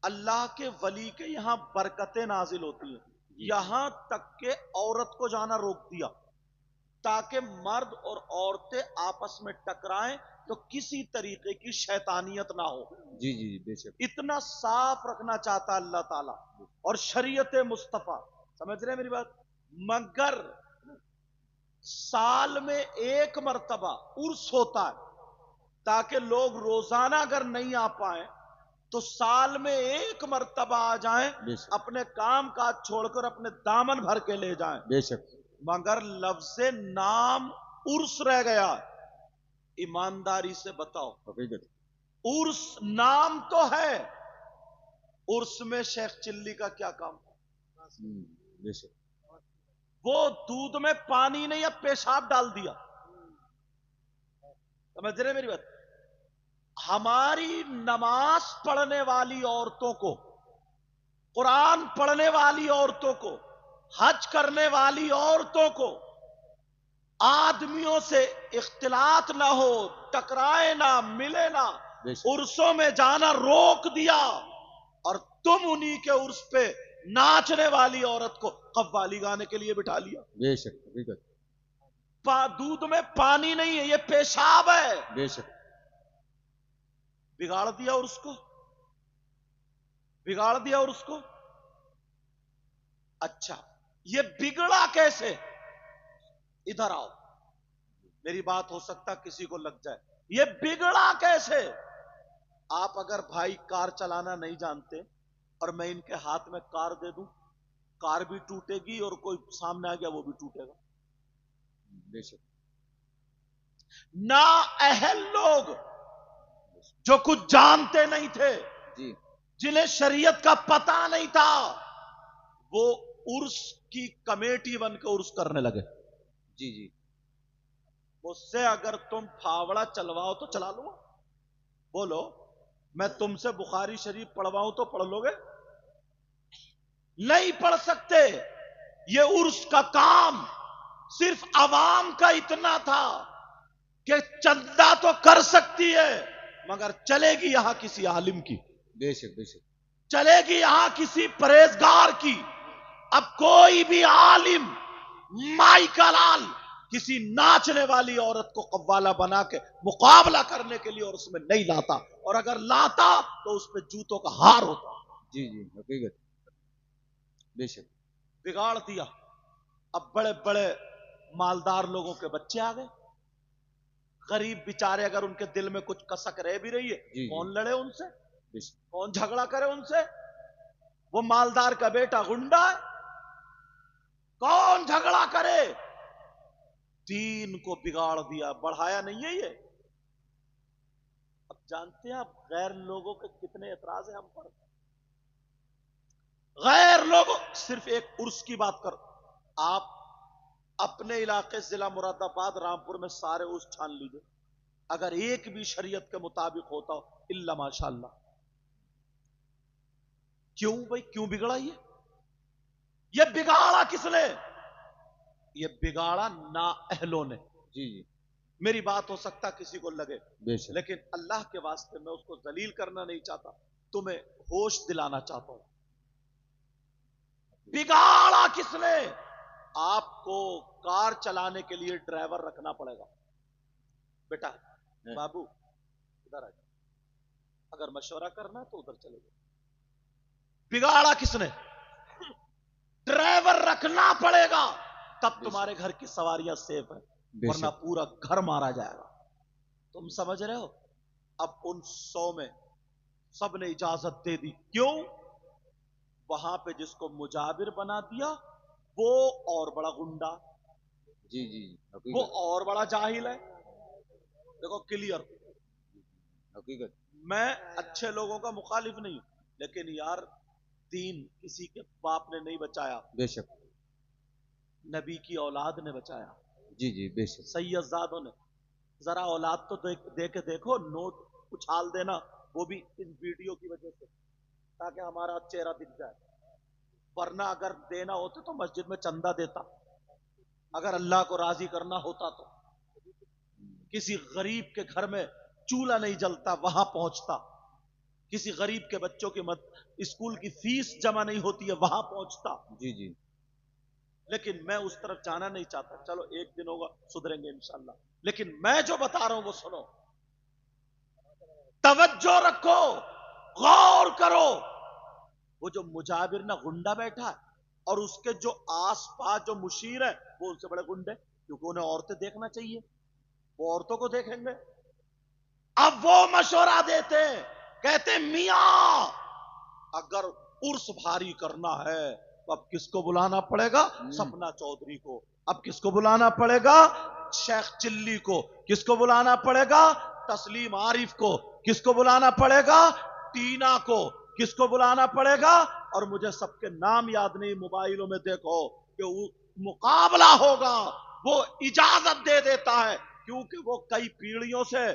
اللہ کے ولی کے یہاں برکتیں نازل ہوتی ہیں، یہاں تک کہ عورت کو جانا روک دیا تاکہ مرد اور عورتیں آپس میں ٹکرائیں تو کسی طریقے کی شیطانیت نہ ہو۔ جی جی بے شک، اتنا صاف رکھنا چاہتا اللہ تعالیٰ اور شریعت مصطفیٰ، سمجھ رہے ہیں میری بات؟ مگر سال میں ایک مرتبہ عرس ہوتا ہے تاکہ لوگ روزانہ اگر نہیں آ پائیں تو سال میں ایک مرتبہ آ جائیں، بے شک، اپنے کام کاج چھوڑ کر اپنے دامن بھر کے لے جائیں۔ بے شک، مگر لفظ نام عرس رہ گیا۔ ایمانداری سے بتاؤ، حقیقت، عرس نام تو ہے، عرس میں شیخ چلی کا کیا کام؟ بے شک، وہ دودھ میں پانی نہیں، اب پیشاب ڈال دیا۔ سمجھ رہے میری بات؟ ہماری نماز پڑھنے والی عورتوں کو، قرآن پڑھنے والی عورتوں کو، حج کرنے والی عورتوں کو آدمیوں سے اختلاط نہ ہو، ٹکرائے نہ، ملے نہ، بے شک، عرسوں میں جانا روک دیا، اور تم انہی کے عرس پہ ناچنے والی عورت کو قوالی گانے کے لیے بٹھا لیا۔ بے شک، حقیقت، دودھ میں پانی نہیں ہے، یہ پیشاب ہے۔ بے شک، بگاڑ دیا اور اس کو، بگاڑ دیا اور اس کو۔ اچھا، یہ بگڑا کیسے؟ ادھر آؤ، میری بات ہو سکتا کسی کو لگ جائے، یہ بگڑا کیسے؟ آپ اگر بھائی کار چلانا نہیں جانتے اور میں ان کے ہاتھ میں کار دے دوں، کار بھی ٹوٹے گی اور کوئی سامنے آ گیا وہ بھی ٹوٹے گا۔ بے شک، نا اہل لوگ جو کچھ جانتے نہیں تھے، جی جنہیں شریعت کا پتہ نہیں تھا، وہ عرس کی کمیٹی بن کے عرس کرنے لگے۔ جی جی، مجھ سے اگر تم پھاوڑا چلواؤ تو چلا لو، بولو میں تم سے بخاری شریف پڑھواؤں تو پڑھ لو گے؟ نہیں پڑھ سکتے۔ یہ عرس کا کام صرف عوام کا اتنا تھا کہ چندہ تو کر سکتی ہے مگر چلے گی یہاں کسی عالم کی، بے شک، بے شک، چلے گی یہاں کسی پرہیزگار کی۔ اب کوئی بھی عالم مائی کا لال کسی ناچنے والی عورت کو قوالہ بنا کے مقابلہ کرنے کے لیے اور اس میں نہیں لاتا، اور اگر لاتا تو اس پہ جوتوں کا ہار ہوتا۔ جی جی، حقیقت، بے شک، بگاڑ دیا۔ اب بڑے بڑے مالدار لوگوں کے بچے آ گئے، غریب بیچارے اگر ان کے دل میں کچھ کسک رہ بھی رہی ہے، جی کون لڑے ان سے؟ بے شک، کون جھگڑا کرے ان سے؟ وہ مالدار کا بیٹا غنڈا ہے، کون جھگڑا کرے؟ دین کو بگاڑ دیا، بڑھایا نہیں ہے یہ۔ اب جانتے ہیں آپ غیر لوگوں کے کتنے اعتراض ہیں ہم پر؟ غیر لوگوں، صرف ایک عرس کی بات کر، آپ اپنے علاقے ضلع مراد آباد رامپور میں سارے عرس چھان لیجئے، اگر ایک بھی شریعت کے مطابق ہوتا ہو الا ماشاء اللہ۔ کیوں بھائی، کیوں بگڑا یہ بگاڑا کس نے؟ یہ بگاڑا نا اہلوں نے۔ جی جی، میری بات ہو سکتا کسی کو لگے، بے شک، لیکن اللہ کے واسطے میں اس کو ذلیل کرنا نہیں چاہتا، تمہیں ہوش دلانا چاہتا ہوں۔ بگاڑا کس نے؟ آپ کو کار چلانے کے لیے ڈرائیور رکھنا پڑے گا۔ بیٹا بابو ادھر آ جاؤ، اگر مشورہ کرنا تو ادھر چلے جاؤ۔ بگاڑا کس نے؟ ڈرائیور رکھنا پڑے گا تب تمہارے گھر کی سواریاں سیف ہیں، ورنہ پورا گھر مارا جائے گا۔ تم سمجھ رہے ہو؟ اب ان 100 میں سب نے اجازت دے دی، کیوں؟ وہاں پہ جس کو مجابر بنا دیا وہ اور بڑا گنڈا، جی جی، وہ حقیقت، اور بڑا جاہل ہے۔ دیکھو کلیئر، حقیقت، میں اچھے لوگوں کا مخالف نہیں ہوں، لیکن یار دین کسی کے باپ نے نہیں بچایا، بے شک، نبی کی اولاد نے بچایا، جی جی، بے شک، سید زادوں نے۔ ذرا اولاد تو دے کے دیکھو، نوٹ اچھال دینا وہ بھی ان ویڈیو کی وجہ سے تاکہ ہمارا چہرہ دکھ جائے، ورنہ اگر دینا ہوتا تو مسجد میں چندہ دیتا، اگر اللہ کو راضی کرنا ہوتا تو کسی غریب کے گھر میں چولہا نہیں جلتا وہاں پہنچتا، किसी गरीब के बच्चों की स्कूल की फीस जमा नहीं होती है, वहां पहुंचता। जी जी लेकिन मैं उस तरफ जाना नहीं चाहता। चलो एक दिन होगा, सुधरेंगे इंशाल्लाह। लेकिन मैं जो बता रहा हूं वो सुनो, तवज्जो रखो, गौर करो। वो जो मुजाबिर ना गुंडा बैठा है और उसके जो आस पास जो मुशीर है वो उनसे बड़े गुंडे, क्योंकि उन्हें औरतें देखना चाहिए, वो औरतों को देखेंगे। अब वो मशवरा देते हैं, कहते मियां अगर उर्स भारी करना है तो अब किसको बुलाना पड़ेगा? सपना चौधरी को। अब किसको बुलाना पड़ेगा? शेख चिल्ली को। किसको बुलाना पड़ेगा? तस्लीम आरिफ को। किसको बुलाना पड़ेगा? टीना को। किसको बुलाना पड़ेगा? और मुझे सबके नाम याद नहीं, मोबाइलों में देखो कि मुकाबला होगा। वो इजाजत दे देता है, क्योंकि वो कई पीढ़ियों से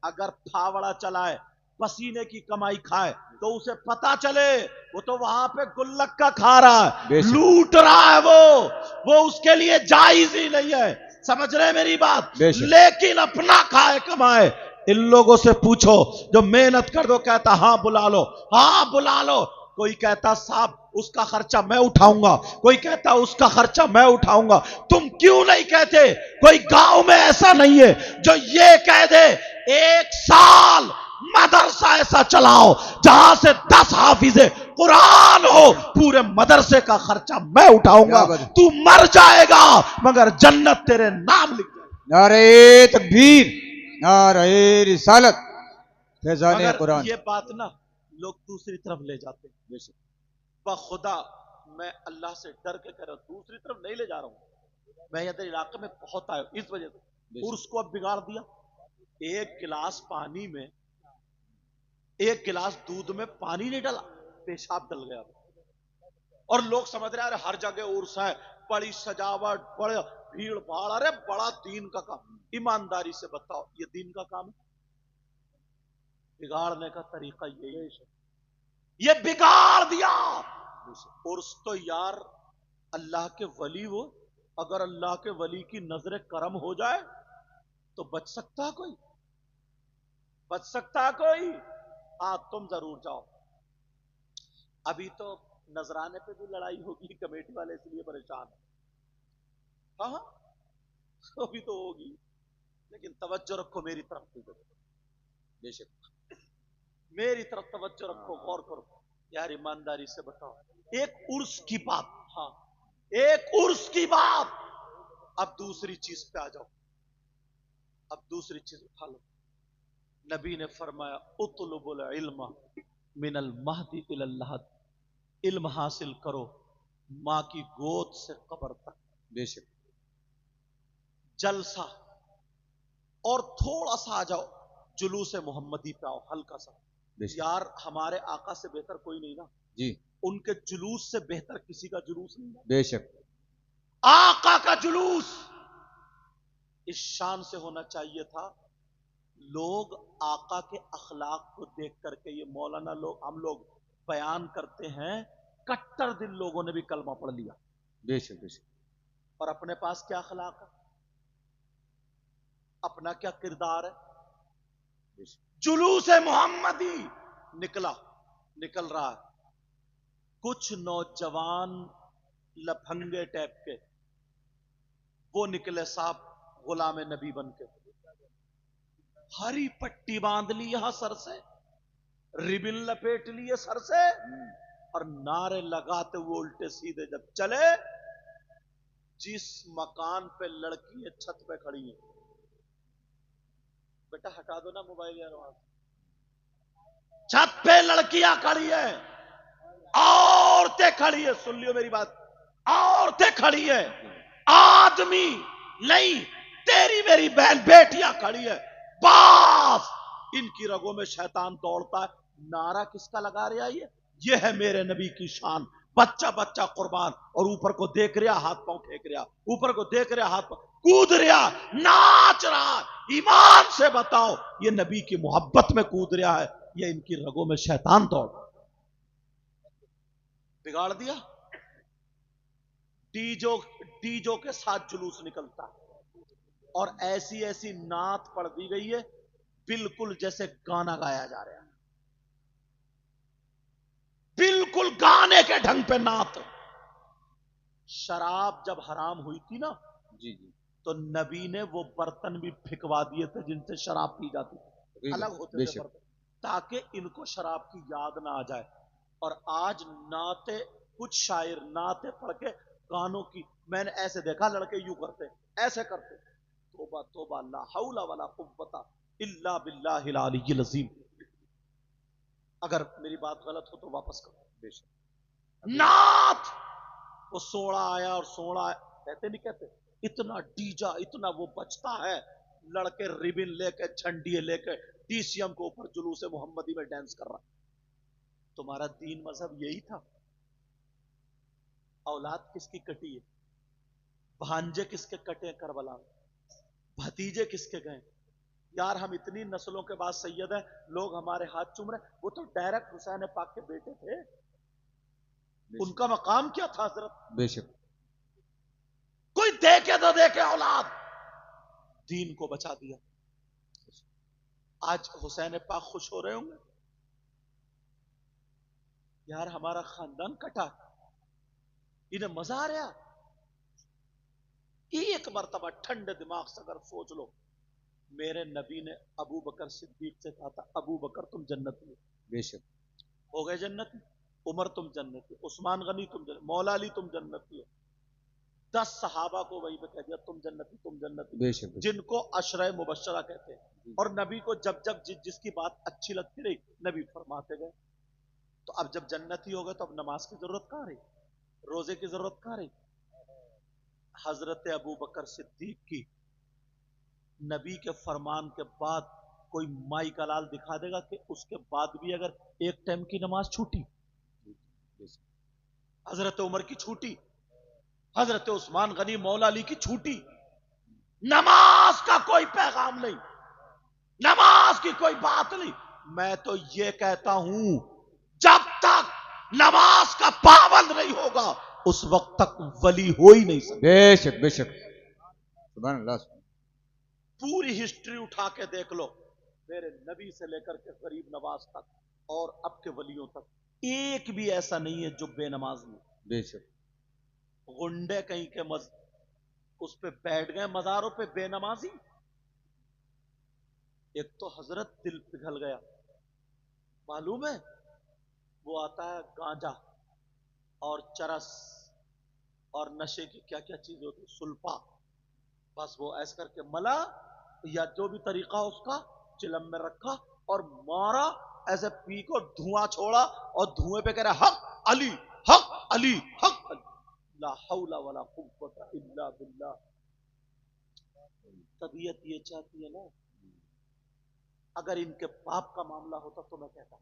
अगर फावड़ा चलाए, पसीने की कमाई खाए, तो उसे पता चले वो तो वहां पे गुल्लक का खा रहा है, लूट रहा है। वो उसके लिए जायज ही नहीं है। समझ रहे मेरी बात? लेकिन अपना खाए कमाए। इन लोगों से पूछो जो मेहनत कर दो, कहता हाँ बुला लो, हाँ बुला लो। कोई कहता साहब उसका खर्चा मैं उठाऊंगा, कोई कहता उसका खर्चा मैं उठाऊंगा। तुम क्यों नहीं कहते? कोई गांव में ऐसा नहीं है जो ये कह दे एक साल मदरसा ऐसा चलाओ जहां से 10 हाफिजे कुरान हो, पूरे मदरसे का खर्चा मैं उठाऊंगा। तू मर जाएगा मगर जन्नत तेरे नाम लिख जाएगी। नारे तकबीर, नारे रिसालत, फैजाने कुरान। ये बात ना लोग दूसरी तरफ ले जाते हैं। खुदा मैं अल्लाह से डर के कह रहा हूं, दूसरी तरफ नहीं ले जा रहा हूं। मैं इधर इलाके में बहुत आया इस वजह से। उर्स को अब बिगाड़ दिया। एक गिलास पानी में, एक गिलास दूध में पानी नहीं डाला, पेशाब डल गया। और लोग समझ रहे हैं हर जगह उर्स है, बड़ी सजावट, बड़े भीड़ भाड़। अरे बड़ा दीन का काम। ईमानदारी से बताओ ये दीन का काम है? बिगाड़ने का तरीका यही है। ये बिगाड़ दिया। उर्स तो यार अल्लाह के वली, वो अगर अल्लाह के वली की नजर करम हो जाए तो बच सकता है कोई? बच सकता है कोई? हाँ तुम जरूर जाओ। अभी तो नजराने पे भी लड़ाई होगी, कमेटी वाले इसलिए परेशान है। हाँ अभी तो होगी, लेकिन तवज्जो रखो मेरी तरफ। बेशक मेरी तरफ तवज्जो रखो, गौर करो यार, ईमानदारी से बताओ। एक उर्स की बात, हाँ एक उर्स की बात। अब दूसरी चीज पे आ जाओ। अब दूसरी चीज उठा लो। नबी ने फरमाया उतलुबुल इल्म मिनल महदी इलल लहद। इल्म हासिल करो मां की गोद से कब्र तक। बेशक जलसा। और थोड़ा सा आ जाओ जुलूस मोहम्मदी पे आओ, हल्का सा। यार हमारे आका से बेहतर कोई नहीं ना जी, उनके जुलूस से बेहतर किसी का जुलूस नहीं है। बेशक आका का जुलूस इस शान से होना चाहिए था। लोग आका के अखलाक को देख करके, ये मौलाना लोग, हम लोग बयान करते हैं, कट्टर दिल लोगों ने भी कलमा पढ़ लिया। बेशक बेशक। और अपने पास क्या अखलाक है, अपना क्या किरदार है? जुलूस मोहम्मदी निकल रहा है। कुछ नौजवान लफंगे टाइप के वो निकले साहब, गुलाम नबी बन के, हरी पट्टी बांध ली यहां सर से, रिबिन लपेट लिए सर से, और नारे लगाते हुए उल्टे सीधे जब चले, जिस मकान पे लड़की है छत पे खड़ी है, बेटा हटा दो ना मोबाइल यार, वहां छत पे लड़कियां खड़ी है, औरतें खड़ी है, सुन लियो मेरी बात, औरतें खड़ी है, आदमी नहीं, तेरी मेरी बहन बेटियां खड़ी है, बस इनकी रगों में शैतान दौड़ता है। नारा किसका लगा रहा है? ये है मेरे नबी की शान। बच्चा बच्चा कुर्बान, और ऊपर को देख रहा, हाथ पांव फेंक रहा, ऊपर को देख रहा, हाथ पांव कूद रहा, नाच रहा। ईमान से बताओ ये नबी की मोहब्बत में कूद रहा है, ये इनकी रगों में शैतान दौड़? बिगाड़ दिया। डीजो के साथ जुलूस निकलता है, और ऐसी ऐसी नात पढ़ दी गई है बिल्कुल जैसे गाना गाया जा रहा है। کے ढंग पे नात। शराब जब हराम हुई थी ना, जी जी तो नबी ने वो बर्तन भी फिकवा दिए थे जिनसे शराब पी जाती थी, अलग होते थे बेशक बर्तन, ताकि इनको शराब की याद ना आ जाए। और आज नाते, कुछ शायर नाते पढ़ के गानों की, मैंने ऐसे देखा लड़के यूं करते, ऐसे करते, तोबा तोबा, ला हौला वला कुव्वता इल्ला बिल्लाहिल अलिय्यिल अज़ीम। अगर मेरी बात गलत हो तो वापस करो। बेशक नात, वो सोड़ा आया और सोड़ा कहते नहीं कहते, इतना डीजा, इतना वो बचता है, लड़के रिबिन लेके, झंडिए लेके, डीसीएम के ऊपर जुलूस मोहम्मदी में डांस कर रहा। तुम्हारा दीन मजहब यही था? औलाद किसकी कटी है? भांजे किसके कटे करबला में? भतीजे किसके गए? यार हम इतनी नस्लों के बाद सैयद हैं, लोग हमारे हाथ चूम रहे, वो तो डायरेक्ट हुसैन पाक के बेटे थे, उनका मकाम क्या था हजरत? बेशक कोई देखे तो देखे औलाद, दीन को बचा दिया। आज हुसैन पाक खुश हो रहे होंगे, यार हमारा खानदान कटा, इन्हें मजा आ रहा। एक मरतबा ठंडे दिमाग से अगर सोच लो, मेरे नबी ने अबू बकर सिद्दीक से कहा था, अबू बकर तुम जन्नती हो, बेशक हो गए जन्नती। उमर तुम जन्नती, उस्मान गनी तुम जन्नती, मौला अली तुम जन्नती हो। 10 सहाबा को वहीं पे कह दिया तुम जन्नती, तुम जन्नती, बेशक जिनको अशरे मुबशरा कहते हैं। और नबी को जब जब जिसकी बात अच्छी लगती रही, नबी फरमाते गए। तो अब जब जन्नती हो गए तो अब नमाज की जरूरत कहां रही, रोजे की जरूरत कहां रही? हजरत अबू बकर सिद्दीक की नबी के फरमान के बाद कोई माई का लाल दिखा देगा कि उसके बाद भी अगर एक टाइम की नमाज छूटी? हजरत उमर की छूटी, हजरत उस्मान गनी मौला अली की छूटी। नमाज का कोई पैगाम नहीं, नमाज की कोई बात नहीं। मैं तो ये कहता हूं, जब तक नमाज का पाबंद नहीं होगा उस वक्त तक वली हो ही नहीं सकता। बेशक बेशक सुभान अल्लाह। पूरी हिस्ट्री उठा के देख लो, मेरे नबी से लेकर के गरीब नवाज तक और अब के वलियों तक, एक भी ऐसा नहीं है जो बेनमाज नहीं। बेशक गुंडे कहीं के उस पे बैठ गए मजारों पे बेनमाजी। एक तो हजरत दिल पिघल गया, मालूम है वो आता है गांजा और चरस और नशे की क्या क्या चीज होती, सुल्फा, बस वो ऐसे करके मला या जो भी तरीका उसका, चिलम में रखा और मारा, ऐसे पी को धुआं छोड़ा और धुएं पे कह रहा हक अली, हक अली, हक अली, ला हौला वला कुव्वता इल्ला बिल्लाह। तबीयत ये चाहती है ना, अगर इनके पाप का मामला होता तो मैं कहता